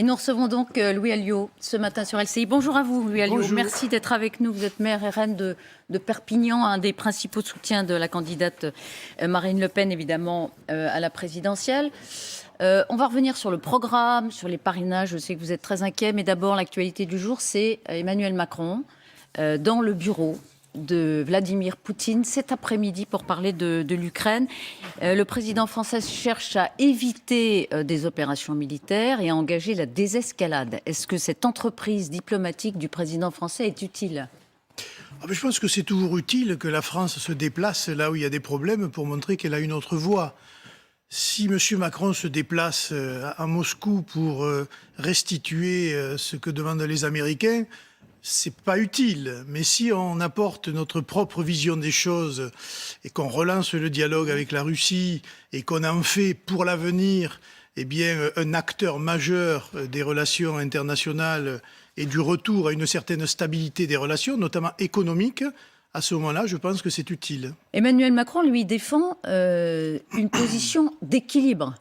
Et nous recevons donc Louis Alliot ce matin sur LCI. Bonjour à vous, Louis Alliot. Bonjour. Merci d'être avec nous. Vous êtes maire et reine de Perpignan, un des principaux soutiens de la candidate Marine Le Pen, évidemment, à la présidentielle. On va revenir sur le programme, sur les parrainages. Je sais que vous êtes très inquiet, mais d'abord, l'actualité du jour, c'est Emmanuel Macron dans le bureau de Vladimir Poutine cet après-midi pour parler de l'Ukraine. Le président français cherche à éviter des opérations militaires et à engager la désescalade. Est-ce que cette entreprise diplomatique du président français est utile ? Je pense que c'est toujours utile que la France se déplace là où il y a des problèmes pour montrer qu'elle a une autre voie. Si M. Macron se déplace à Moscou pour restituer ce que demandent les Américains, c'est pas utile. Mais si on apporte notre propre vision des choses et qu'on relance le dialogue avec la Russie et qu'on en fait pour l'avenir un acteur majeur des relations internationales et du retour à une certaine stabilité des relations, notamment économiques, à ce moment-là, je pense que c'est utile. Emmanuel Macron, lui, défend une position d'équilibre.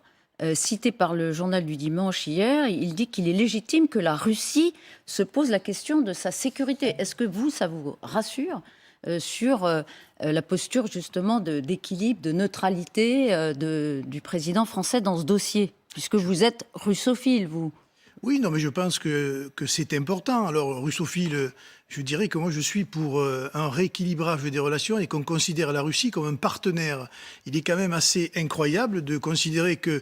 Cité par le journal du dimanche hier, il dit qu'il est légitime que la Russie se pose la question de sa sécurité. Est-ce que ça vous rassure sur la posture justement d'équilibre, de neutralité du président français dans ce dossier, puisque vous êtes russophile, vous ? Oui, non, mais je pense que c'est important. Alors, russophile, je dirais que moi, je suis pour un rééquilibrage des relations et qu'on considère la Russie comme un partenaire. Il est quand même assez incroyable de considérer que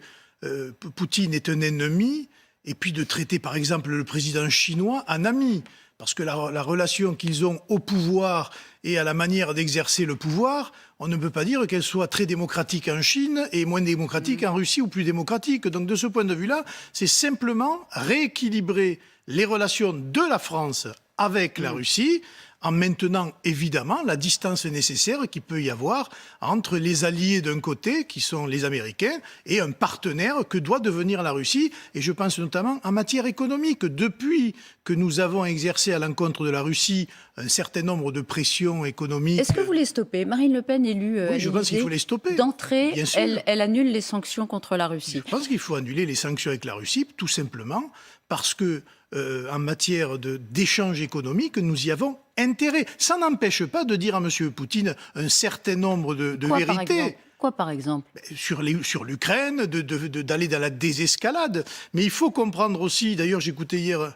Poutine est un ennemi et puis de traiter, par exemple, le président chinois en ami. Parce que la relation qu'ils ont au pouvoir et à la manière d'exercer le pouvoir, on ne peut pas dire qu'elle soit très démocratique en Chine et moins démocratique en Russie ou plus démocratique. Donc de ce point de vue-là, c'est simplement rééquilibrer les relations de la France avec la Russie en maintenant évidemment la distance nécessaire qu'il peut y avoir entre les alliés d'un côté, qui sont les Américains, et un partenaire que doit devenir la Russie. Et je pense notamment en matière économique. Depuis que nous avons exercé à l'encontre de la Russie un certain nombre de pressions économiques... Est-ce que vous les stoppez ? Marine Le Pen, élue oui, je pense qu'il faut les stopper. D'entrée, elle annule les sanctions contre la Russie. Je pense qu'il faut annuler les sanctions avec la Russie, tout simplement parce que en matière d'échanges économiques, nous y avons intérêt. Ça n'empêche pas de dire à M. Poutine un certain nombre de vérités. Quoi, par exemple ? Sur l'Ukraine, d'aller dans la désescalade. Mais il faut comprendre aussi, d'ailleurs j'écoutais hier,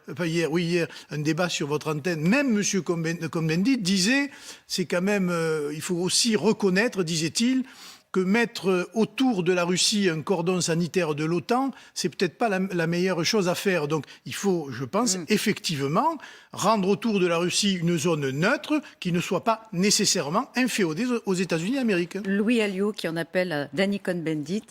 un débat sur votre antenne, même M. Cohn-Bendit disait, c'est quand même, il faut aussi reconnaître, disait-il, que mettre autour de la Russie un cordon sanitaire de l'OTAN, c'est peut-être pas la meilleure chose à faire. Donc il faut, je pense, effectivement, rendre autour de la Russie une zone neutre qui ne soit pas nécessairement inféodée aux États-Unis d'Amérique. Louis Alliot, qui en appelle à Danny Cohn-Bendit.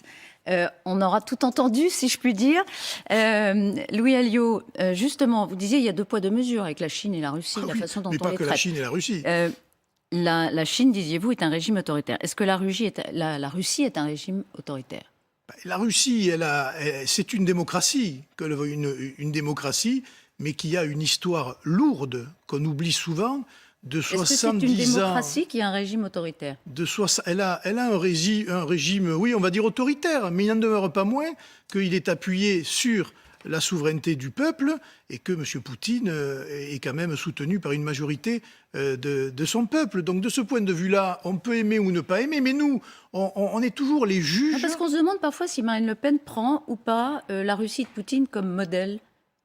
On aura tout entendu, si je puis dire. Louis Alliot, justement, vous disiez il y a 2 poids 2 mesures avec la Chine et la Russie, la façon dont on les traite. Mais pas que la Chine et la Russie. La Chine, disiez-vous, est un régime autoritaire. Est-ce que la Russie est un régime autoritaire ? La Russie, c'est une démocratie, une démocratie, mais qui a une histoire lourde, qu'on oublie souvent, de 70 ans. Est-ce que c'est une démocratie qui a un régime autoritaire ? Elle a un régime, oui, on va dire autoritaire, mais il n'en demeure pas moins qu'il est appuyé sur la souveraineté du peuple et que M. Poutine est quand même soutenu par une majorité de son peuple. Donc de ce point de vue-là, on peut aimer ou ne pas aimer, mais nous, on est toujours les juges. Parce qu'on se demande parfois si Marine Le Pen prend ou pas la Russie de Poutine comme modèle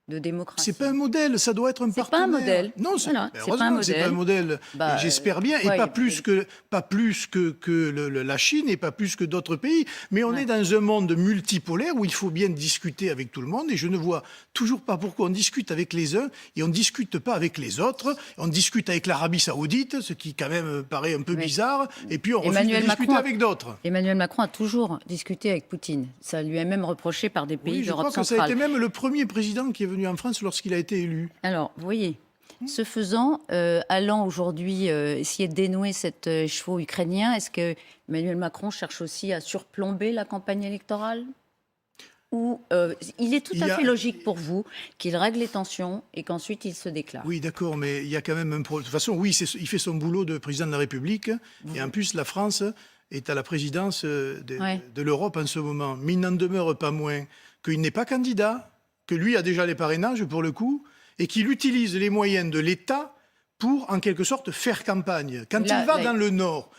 de démocratie. C'est pas un modèle, ça doit être un partenaire. C'est pas un modèle. Non, voilà, heureusement, c'est pas un modèle. J'espère bien, et pas plus que la Chine et pas plus que d'autres pays. Mais on est dans un monde multipolaire où il faut bien discuter avec tout le monde. Et je ne vois toujours pas pourquoi on discute avec les uns et on ne discute pas avec les autres. On discute avec l'Arabie Saoudite, ce qui quand même paraît un peu bizarre. Et puis on refuse de discuter avec d'autres. Emmanuel Macron a toujours discuté avec Poutine. Ça lui est même reproché par des pays d'Europe centrale. Je crois que ça a été même le premier président qui est venu en France lorsqu'il a été élu. Alors, vous voyez, ce faisant, allant aujourd'hui essayer de dénouer cet écheveau ukrainien, est-ce que Emmanuel Macron cherche aussi à surplomber la campagne électorale ? Ou il est tout à fait logique pour vous qu'il règle les tensions et qu'ensuite il se déclare ? Oui, d'accord, mais il y a quand même un problème. De toute façon, oui, il fait son boulot de président de la République. Et en plus, la France est à la présidence de l'Europe en ce moment. Mais il n'en demeure pas moins qu'il n'est pas candidat, que lui a déjà les parrainages pour le coup, et qu'il utilise les moyens de l'État pour, en quelque sorte, faire campagne. Quand il va dans le Nord,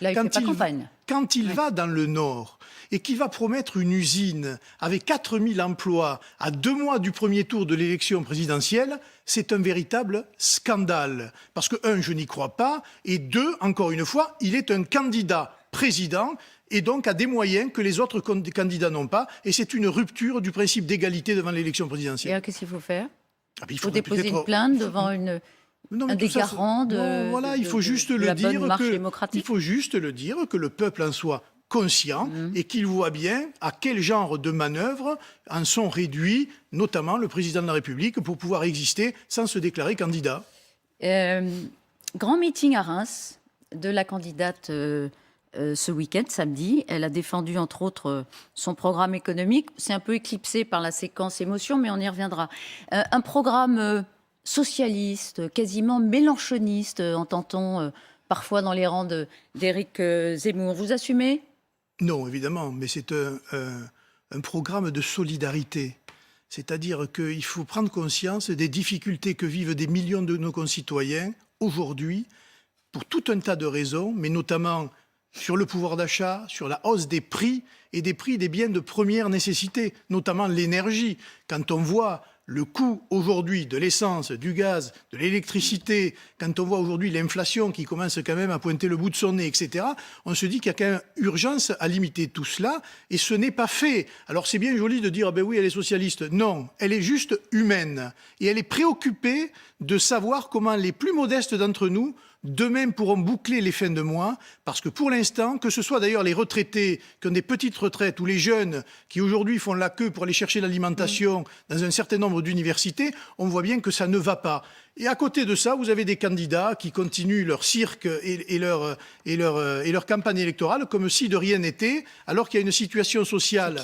quand il va dans le Nord et qu'il va promettre une usine avec 4000 emplois à 2 mois du premier tour de l'élection présidentielle, c'est un véritable scandale. Parce que, 1, je n'y crois pas, et 2, encore une fois, il est un candidat président et donc a des moyens que les autres candidats n'ont pas. Et c'est une rupture du principe d'égalité devant l'élection présidentielle. Et alors, qu'est-ce qu'il faut faire? Il faut faudrait déposer une plainte devant un des garants il faut juste le la dire bonne marche il démocratique. faut juste le dire que le peuple en soit conscient et qu'il voit bien à quel genre de manœuvres en sont réduits, notamment le président de la République, pour pouvoir exister sans se déclarer candidat. Grand meeting à Reims de la candidate ce week-end, samedi. Elle a défendu, entre autres, son programme économique. C'est un peu éclipsé par la séquence émotion, mais on y reviendra. Un programme socialiste, quasiment mélenchoniste, entend-on parfois dans les rangs d'Éric Zemmour. Vous assumez? Non, évidemment, mais c'est un programme de solidarité. C'est-à-dire qu'il faut prendre conscience des difficultés que vivent des millions de nos concitoyens aujourd'hui, pour tout un tas de raisons, mais notamment sur le pouvoir d'achat, sur la hausse des prix et des prix des biens de première nécessité, notamment l'énergie. Quand on voit le coût aujourd'hui de l'essence, du gaz, de l'électricité, quand on voit aujourd'hui l'inflation qui commence quand même à pointer le bout de son nez, etc., on se dit qu'il y a quand même urgence à limiter tout cela, et ce n'est pas fait. Alors c'est bien joli de dire, ah ben oui, elle est socialiste. Non, elle est juste humaine. Et elle est préoccupée de savoir comment les plus modestes d'entre nous demain pourront boucler les fins de mois, parce que pour l'instant, que ce soit d'ailleurs les retraités qui ont des petites retraites ou les jeunes qui aujourd'hui font la queue pour aller chercher l'alimentation dans un certain nombre d'universités, on voit bien que ça ne va pas. Et à côté de ça, vous avez des candidats qui continuent leur cirque et leur campagne électorale comme si de rien n'était, alors qu'il y a une situation sociale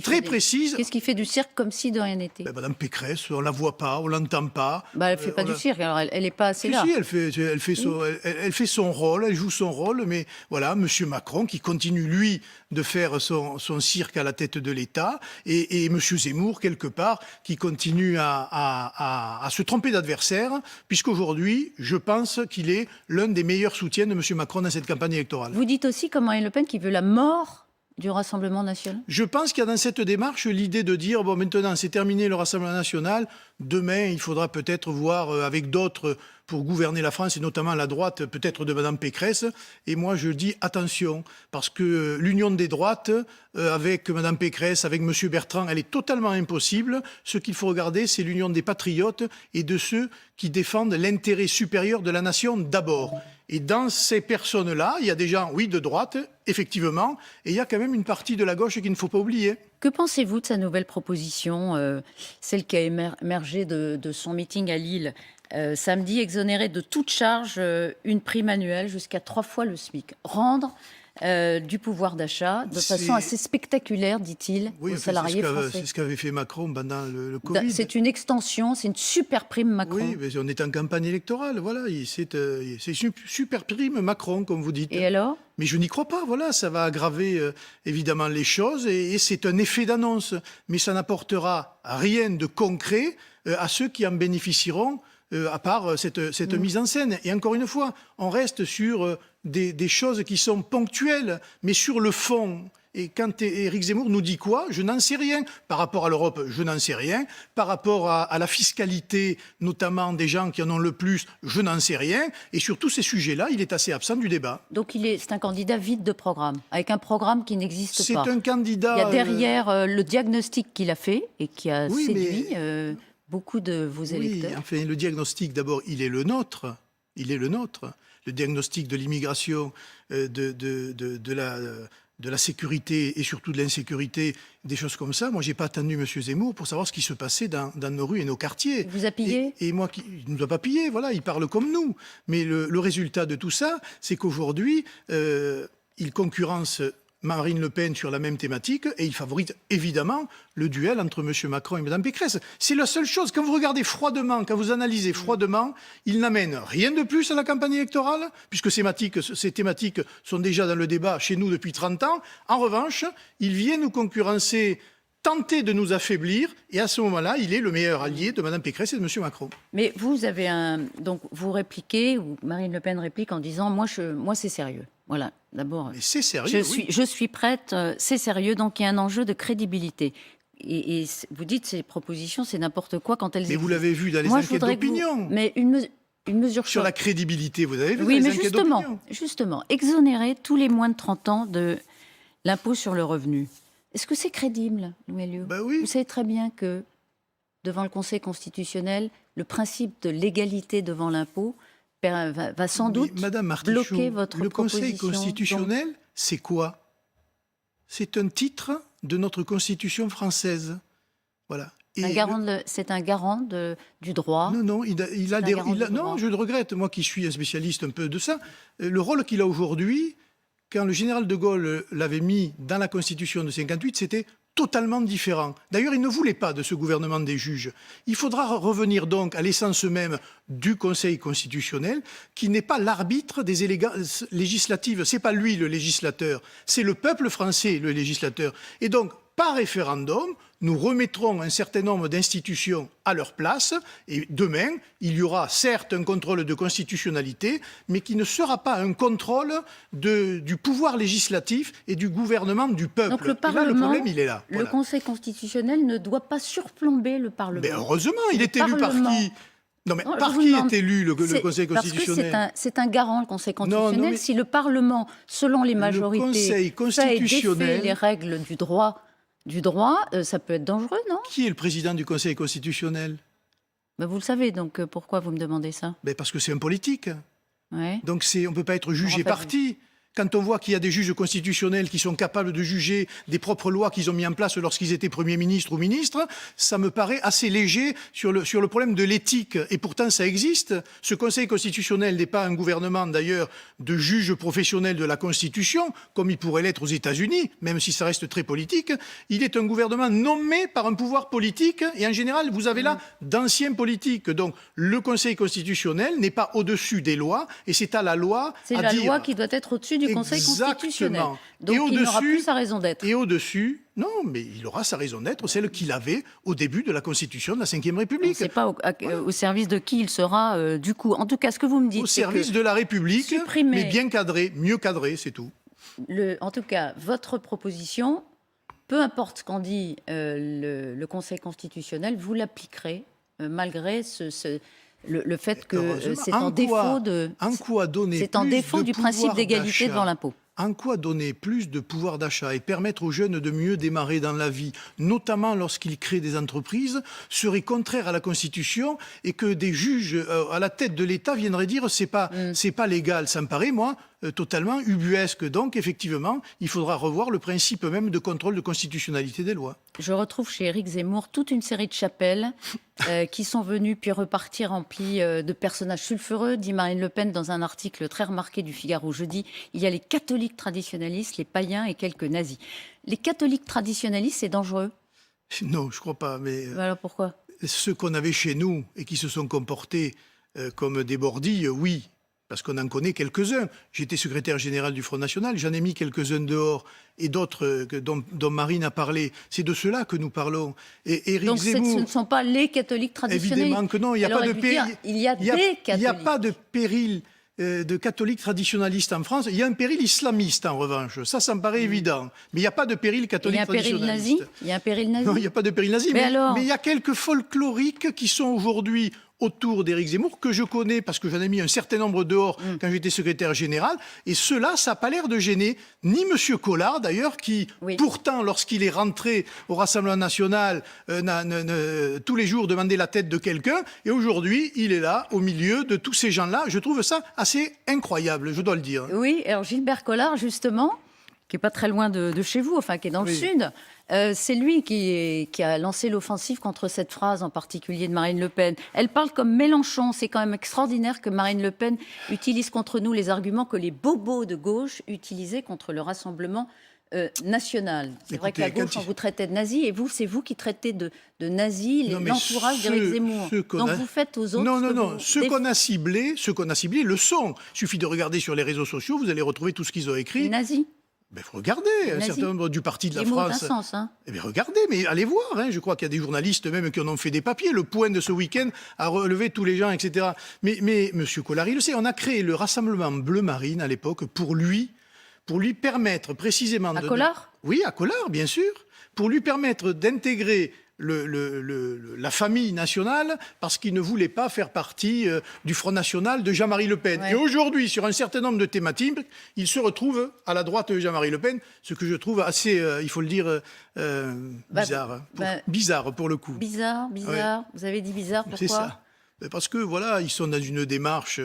très précise. Qu'est-ce qui fait du cirque comme si de rien n'était? Madame Pécresse, on la voit pas, on l'entend pas. Elle fait pas du cirque, alors elle n'est pas assez là. Si, elle fait son rôle, elle joue son rôle, mais voilà, Monsieur Macron qui continue, lui, de faire son cirque à la tête de l'État, et Monsieur Zemmour, quelque part, qui continue à se tromper d'adversaire, puisqu'aujourd'hui, je pense qu'il est l'un des meilleurs soutiens de M. Macron dans cette campagne électorale. Vous dites aussi, comme Marine Le Pen, qui veut la mort du Rassemblement national? Je pense qu'il y a dans cette démarche l'idée de dire, bon, maintenant, c'est terminé le Rassemblement national, demain, il faudra peut-être voir avec d'autres pour gouverner la France, et notamment la droite, peut-être de Mme Pécresse. Et moi, je dis attention, parce que l'union des droites, avec Mme Pécresse, avec M. Bertrand, elle est totalement impossible. Ce qu'il faut regarder, c'est l'union des patriotes et de ceux qui défendent l'intérêt supérieur de la nation d'abord. Et dans ces personnes-là, il y a des gens, oui, de droite, effectivement, et il y a quand même une partie de la gauche qu'il ne faut pas oublier. Que pensez-vous de sa nouvelle proposition, celle qui a émergé de son meeting à Lille samedi, exonérer de toute charge une prime annuelle jusqu'à 3 fois le SMIC, rendre du pouvoir d'achat de façon assez spectaculaire, dit-il, aux salariés français. C'est ce qu'avait fait Macron pendant le Covid. C'est une extension, c'est une super prime Macron. Oui, mais on est en campagne électorale, voilà, c'est une super prime Macron, comme vous dites. Et alors? Mais je n'y crois pas, voilà, ça va aggraver évidemment les choses, et c'est un effet d'annonce, mais ça n'apportera rien de concret à ceux qui en bénéficieront, à part cette mise en scène. Et encore une fois, on reste sur des choses qui sont ponctuelles, mais sur le fond. Et quand Éric Zemmour nous dit quoi? Je n'en sais rien. Par rapport à l'Europe, je n'en sais rien. Par rapport à la fiscalité, notamment des gens qui en ont le plus, je n'en sais rien. Et sur tous ces sujets-là, il est assez absent du débat. Donc c'est un candidat vide de programme, avec un programme qui n'existe pas. C'est un candidat... Il y a derrière le diagnostic qu'il a fait et qui a séduit beaucoup de vos électeurs. Oui, enfin, le diagnostic, d'abord, il est le nôtre. Il est le nôtre. Le diagnostic de l'immigration, de la sécurité et surtout de l'insécurité, des choses comme ça. Moi, je n'ai pas attendu M. Zemmour pour savoir ce qui se passait dans nos rues et nos quartiers. Il vous a pillé? Et moi, il ne nous a pas pillé, voilà, il parle comme nous. Mais le résultat de tout ça, c'est qu'aujourd'hui, il concurrence Marine Le Pen sur la même thématique, et il favorise évidemment le duel entre M. Macron et Mme Pécresse. C'est la seule chose. Quand vous regardez froidement, quand vous analysez froidement, il n'amène rien de plus à la campagne électorale, puisque ces thématiques sont déjà dans le débat chez nous depuis 30 ans. En revanche, il vient nous concurrencer tenter de nous affaiblir, et à ce moment-là, il est le meilleur allié de Mme Pécresse et de M. Macron. Mais vous avez donc vous répliquez, ou Marine Le Pen réplique en disant moi c'est sérieux. Voilà, d'abord. Mais c'est sérieux, je suis prête, c'est sérieux, donc il y a un enjeu de crédibilité. Et vous dites ces propositions, c'est n'importe quoi quand elles existent. Mais vous l'avez vu dans les enquêtes d'opinion. Mais une mesure sur la crédibilité, vous avez vu oui, dans mais les enquêtes d'opinion. justement, exonérer tous les moins de 30 ans de l'impôt sur le revenu. Est-ce que c'est crédible, Louis Alliot? Oui. Vous savez très bien que devant le Conseil constitutionnel, le principe de l'égalité devant l'impôt va sans doute Madame Martichoux, bloquer votre le Conseil proposition. constitutionnel, c'est quoi? C'est un titre de notre Constitution française. Voilà. C'est un garant du droit. Non, je le regrette, moi qui suis un spécialiste un peu de ça. Le rôle qu'il a aujourd'hui, quand le général de Gaulle l'avait mis dans la Constitution de 58, c'était totalement différent. D'ailleurs, il ne voulait pas de ce gouvernement des juges. Il faudra revenir donc à l'essence même du Conseil constitutionnel, qui n'est pas l'arbitre des élégances législatives. C'est pas lui le législateur, c'est le peuple français le législateur. Et donc, par référendum, nous remettrons un certain nombre d'institutions à leur place. Et demain, il y aura certes un contrôle de constitutionnalité, mais qui ne sera pas un contrôle du pouvoir législatif et du gouvernement du peuple. Donc le Parlement, et là, le problème, il est là. Le Conseil constitutionnel ne doit pas surplomber le Parlement. Mais heureusement, il est élu par qui? Non, mais par qui est élu le Conseil constitutionnel? Parce que c'est un garant, le Conseil constitutionnel. Si le Parlement, selon les majorités, fait et défait les règles du droit, ça peut être dangereux, non? Qui est le président du Conseil constitutionnel? Vous le savez, donc pourquoi vous me demandez ça? Parce que c'est un politique. Ouais. Donc on ne peut pas être jugé parti. Quand on voit qu'il y a des juges constitutionnels qui sont capables de juger des propres lois qu'ils ont mis en place lorsqu'ils étaient Premier ministre ou ministre, ça me paraît assez léger sur le problème de l'éthique. Et pourtant, ça existe. Ce Conseil constitutionnel n'est pas un gouvernement, d'ailleurs, de juges professionnels de la Constitution, comme il pourrait l'être aux États-Unis, même si ça reste très politique. Il est un gouvernement nommé par un pouvoir politique. Et en général, vous avez là d'anciens politiques. Donc, le Conseil constitutionnel n'est pas au-dessus des lois. Et c'est à la loi C'est la loi qui doit être au-dessus du Conseil constitutionnel. Donc il n'aura plus sa raison d'être. Et au-dessus, non, mais il aura sa raison d'être, celle qu'il avait au début de la Constitution de la Ve République. On ne sait pas au service de qui il sera, du coup. En tout cas, ce que vous me dites, au service de la République, mais bien cadré, mieux cadré, c'est tout. En tout cas, votre proposition, peu importe ce qu'en dit le Conseil constitutionnel, vous l'appliquerez malgré le fait que c'est en défaut du principe d'égalité devant l'impôt. En quoi donner plus de pouvoir d'achat et permettre aux jeunes de mieux démarrer dans la vie, notamment lorsqu'ils créent des entreprises, serait contraire à la Constitution et que des juges à la tête de l'État viendraient dire c'est pas légal. Ça me paraît, moi, totalement ubuesque. Donc, effectivement, il faudra revoir le principe même de contrôle de constitutionnalité des lois. Je retrouve chez Éric Zemmour toute une série de chapelles qui sont venues puis repartir remplies de personnages sulfureux, dit Marine Le Pen dans un article très remarqué du Figaro jeudi. Il y a les catholiques traditionnalistes, les païens et quelques nazis. Les catholiques traditionnalistes, c'est dangereux? Non, je ne crois pas. Mais alors pourquoi? Ceux qu'on avait chez nous et qui se sont comportés comme des bordilles, oui. Parce qu'on en connaît quelques-uns. J'étais secrétaire général du Front National, j'en ai mis quelques-uns dehors, et d'autres dont Marine a parlé. C'est de cela que nous parlons. Et Éric Donc Zemmour, ce ne sont pas les catholiques traditionnels? Évidemment que non, il n'y a pas de péril. Il y a des catholiques. Il n'y a pas de péril de catholiques traditionnalistes en France. Il y a un péril islamiste, en revanche. Ça me paraît évident. Mais il n'y a pas de péril catholique traditionnaliste. Il y a un péril nazi? Non, il n'y a pas de péril nazi. Mais il y a quelques folkloriques qui sont aujourd'hui autour d'Éric Zemmour, que je connais parce que j'en ai mis un certain nombre dehors quand j'étais secrétaire général. Et cela, ça n'a pas l'air de gêner ni M. Collard, d'ailleurs, qui, pourtant, lorsqu'il est rentré au Rassemblement national, tous les jours demandait la tête de quelqu'un. Et aujourd'hui, il est là, au milieu de tous ces gens-là. Je trouve ça assez incroyable, je dois le dire. Oui, alors Gilbert Collard, justement, qui n'est pas très loin de chez vous, enfin, qui est dans le Sud, c'est lui qui a lancé l'offensive contre cette phrase en particulier de Marine Le Pen. Elle parle comme Mélenchon. C'est quand même extraordinaire que Marine Le Pen utilise contre nous les arguments que les bobos de gauche utilisaient contre le Rassemblement national. C'est vrai que la gauche, on vous traitait de nazi, et vous, c'est vous qui traitez de nazi l'entourage d'Éric Zemmour. Donc vous faites aux autres... Non, ceux qu'on a ciblés le sont. Il suffit de regarder sur les réseaux sociaux, vous allez retrouver tout ce qu'ils ont écrit. Nazi. Ben, faut regarder un certain nombre du parti de la Les mots d'un France. sens, hein. Eh bien, regardez, mais allez voir. Hein, je crois qu'il y a des journalistes même qui en ont fait des papiers. Le Point de ce week-end a relevé tous les gens, etc. Mais M. Collard, il le sait, on a créé le Rassemblement Bleu Marine à l'époque pour lui permettre précisément... À Collard ? Oui, à Collard, bien sûr. Pour lui permettre d'intégrer la famille nationale parce qu'il ne voulait pas faire partie du Front National de Jean-Marie Le Pen. Ouais. Et aujourd'hui, sur un certain nombre de thématiques, il se retrouve à la droite de Jean-Marie Le Pen, ce que je trouve assez, il faut le dire, bizarre. Bizarre pour le coup. Bizarre. Ouais. Vous avez dit bizarre, pourquoi ? C'est ça. Parce que voilà, ils sont dans une démarche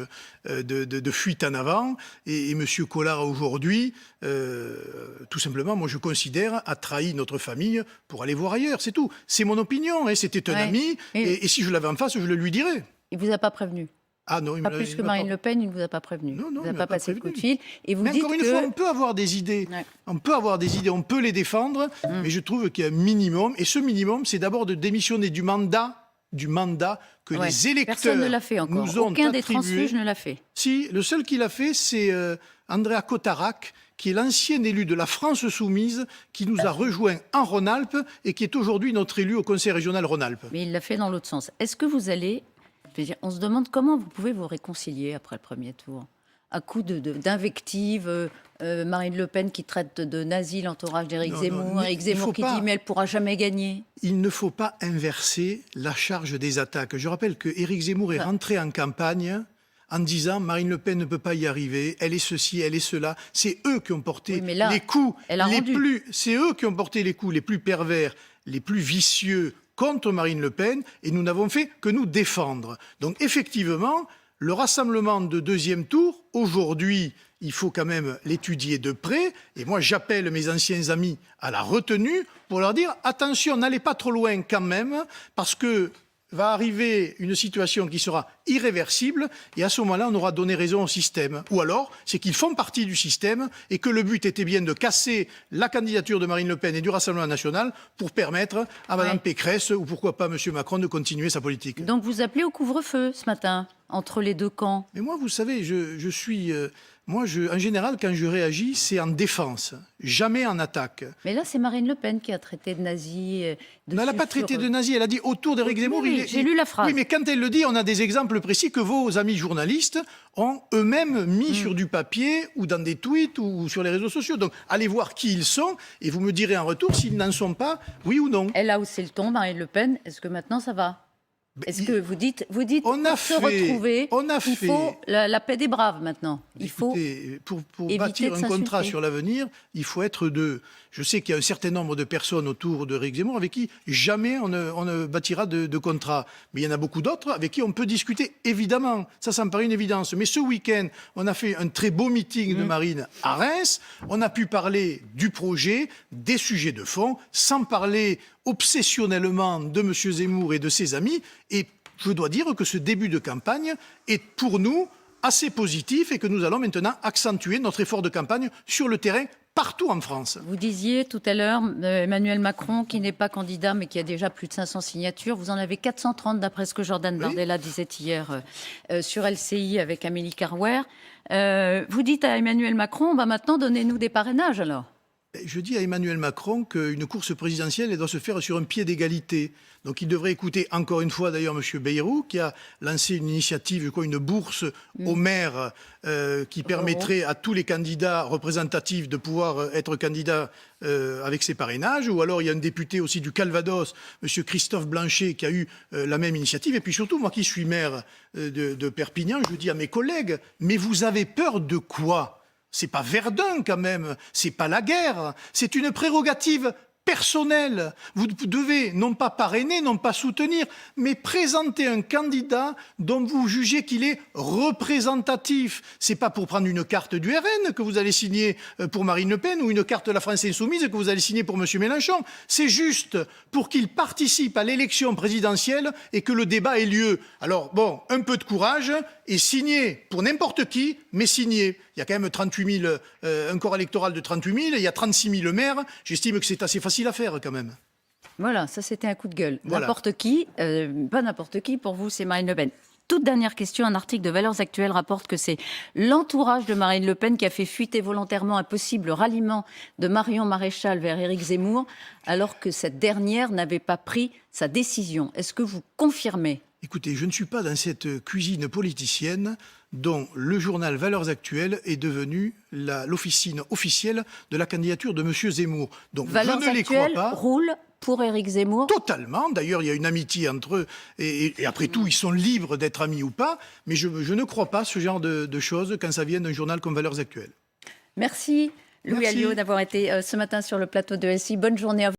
de fuite en avant et M. Collard aujourd'hui, tout simplement, moi je considère, a trahi notre famille pour aller voir ailleurs, c'est tout. C'est mon opinion, hein, c'était un ami et si je l'avais en face, je le lui dirais. Il vous a pas prévenu. Ah non, Pas plus que Marine Le Pen, il ne vous a pas prévenu. Non, Il ne vous a il m'a pas pas passé de coup de prévenu. fil. Et vous Mais dites encore une que... fois, on peut avoir des idées. Ouais. On peut avoir des idées, on peut les défendre, mais je trouve qu'il y a un minimum. Et ce minimum, c'est d'abord de démissionner du mandat que les électeurs Personne ne l'a fait encore. nous ont Aucun des attribué. transfuges ne l'a fait. Si, le seul qui l'a fait, c'est Andrea Cotarac, qui est l'ancien élu de la France Soumise, qui nous a rejoints en Rhône-Alpes et qui est aujourd'hui notre élu au Conseil régional Rhône-Alpes. Mais il l'a fait dans l'autre sens. Est-ce que vous allez... Je veux dire, on se demande comment vous pouvez vous réconcilier après le premier tour. À coup d'invectives, Marine Le Pen qui traite de nazi l'entourage d'Éric Zemmour, Éric Zemmour qui dit mais elle ne pourra jamais gagner. Il ne faut pas inverser la charge des attaques. Je rappelle que Éric Zemmour est rentré en campagne en disant Marine Le Pen ne peut pas y arriver, elle est ceci, elle est cela. C'est eux qui ont porté les coups c'est eux qui ont porté les coups les plus pervers, les plus vicieux contre Marine Le Pen, et nous n'avons fait que nous défendre. Donc effectivement, le rassemblement de deuxième tour, aujourd'hui, il faut quand même l'étudier de près. Et moi, j'appelle mes anciens amis à la retenue pour leur dire attention, n'allez pas trop loin quand même, parce que va arriver une situation qui sera irréversible et à ce moment-là, on aura donné raison au système. Ou alors, c'est qu'ils font partie du système et que le but était bien de casser la candidature de Marine Le Pen et du Rassemblement national pour permettre à Mme Pécresse ou pourquoi pas M. Macron de continuer sa politique. Donc vous appelez au couvre-feu ce matin, entre les deux camps. Mais moi, vous savez, je suis... en général, quand je réagis, c'est en défense, jamais en attaque. Mais là, c'est Marine Le Pen qui a traité de nazi. Elle n'a pas traité de nazi, elle a dit autour d'Éric Zemmour. Oui, j'ai lu la phrase. Oui, mais quand elle le dit, on a des exemples précis que vos amis journalistes ont eux-mêmes mis sur du papier ou dans des tweets ou sur les réseaux sociaux. Donc, allez voir qui ils sont et vous me direz en retour s'ils n'en sont pas, oui ou non. Elle a haussé le ton, Marine Le Pen. Est-ce que maintenant, ça va ? Est-ce que vous dites on a pour se retrouver, il faut la paix des braves maintenant. Il faut pour bâtir un contrat sur l'avenir, il faut être deux. Je sais qu'il y a un certain nombre de personnes autour d'Éric Zemmour avec qui jamais on ne bâtira de contrat. Mais il y en a beaucoup d'autres avec qui on peut discuter, évidemment. Ça me paraît une évidence. Mais ce week-end, on a fait un très beau meeting de Marine à Reims. On a pu parler du projet, des sujets de fond, sans parler obsessionnellement de M. Zemmour et de ses amis. Et je dois dire que ce début de campagne est pour nous assez positif et que nous allons maintenant accentuer notre effort de campagne sur le terrain partout en France. Vous disiez tout à l'heure, Emmanuel Macron, qui n'est pas candidat mais qui a déjà plus de 500 signatures, vous en avez 430 d'après ce que Jordan Bardella disait hier sur LCI avec Amélie Carrouer. Vous dites à Emmanuel Macron, maintenant donnez-nous des parrainages alors. Je dis à Emmanuel Macron qu'une course présidentielle elle doit se faire sur un pied d'égalité. Donc il devrait écouter encore une fois d'ailleurs M. Bayrou qui a lancé une initiative, une bourse aux maires qui permettrait à tous les candidats représentatifs de pouvoir être candidats avec ses parrainages. Ou alors il y a un député aussi du Calvados, M. Christophe Blanchet, qui a eu la même initiative. Et puis surtout, moi qui suis maire de Perpignan, je dis à mes collègues, mais vous avez peur de quoi ? C'est pas Verdun quand même, c'est pas la guerre, c'est une prérogative personnelle. Vous devez non pas parrainer, non pas soutenir, mais présenter un candidat dont vous jugez qu'il est représentatif. C'est pas pour prendre une carte du RN que vous allez signer pour Marine Le Pen ou une carte de la France Insoumise que vous allez signer pour M. Mélenchon. C'est juste pour qu'il participe à l'élection présidentielle et que le débat ait lieu. Alors bon, un peu de courage et signer pour n'importe qui, mais signer. Il y a quand même 38 000, un corps électoral de 38 000, il y a 36 000 maires. J'estime que c'est assez facile à faire quand même. Voilà, ça c'était un coup de gueule. Voilà. N'importe qui, pas n'importe qui, pour vous c'est Marine Le Pen. toute dernière question. Un article de Valeurs Actuelles rapporte que c'est l'entourage de Marine Le Pen qui a fait fuiter volontairement un possible ralliement de Marion Maréchal vers Éric Zemmour, alors que cette dernière n'avait pas pris sa décision. Est-ce que vous confirmez ? Écoutez, je ne suis pas dans cette cuisine politicienne dont le journal Valeurs Actuelles est devenu l'officine officielle de la candidature de M. Zemmour. Donc Valeurs je ne les crois Actuelles pas. roule pour Éric Zemmour ? Totalement. D'ailleurs, il y a une amitié entre eux. Et après tout, ils sont libres d'être amis ou pas. Mais je ne crois pas ce genre de choses quand ça vient d'un journal comme Valeurs Actuelles. Merci Louis Merci. Alliot d'avoir été ce matin sur le plateau de LCI. Bonne journée à vous.